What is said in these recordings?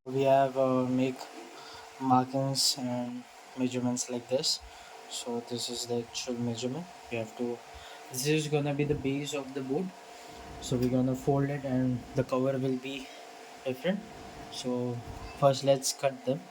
We have make markings and measurements like this. So this is the actual measurement. We have to, this is gonna be the base of the board, so we're gonna fold it and the cover will be different. So first let's cut them.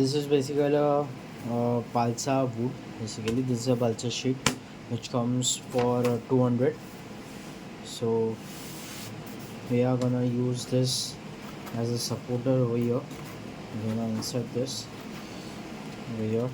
this is basically a balsa wood. Basically this is a balsa sheet which comes for 200. So we are gonna use this as a supporter over here. I'm gonna insert this over here.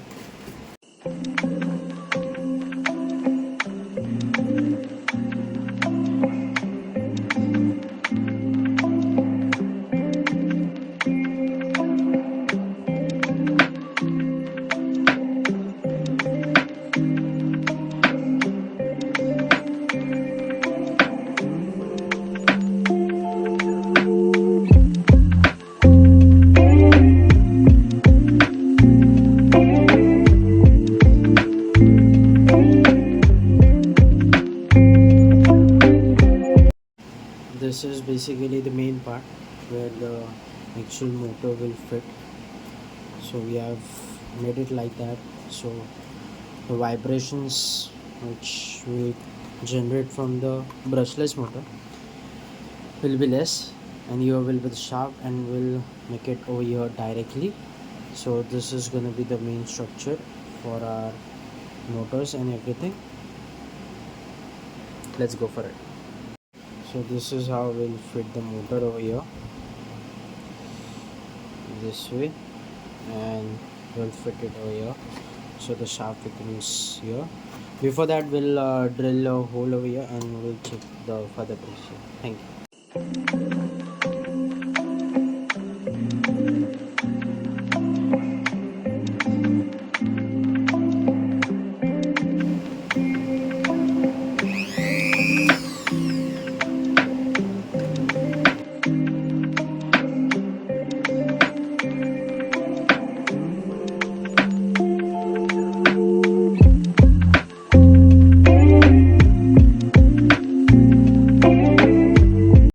This is basically the main part where the actual motor will fit. So we have made it like that, so the vibrations which we generate from the brushless motor will be less, and here will be the shaft and will make it over here directly. So this is going to be the main structure for our motors and everything. Let's go for it. So this is how we'll fit the motor over here, this way, and we'll fit it over here so the shaft becomes here. Before that we'll drill a hole over here and we'll check the further pressure. Thank you.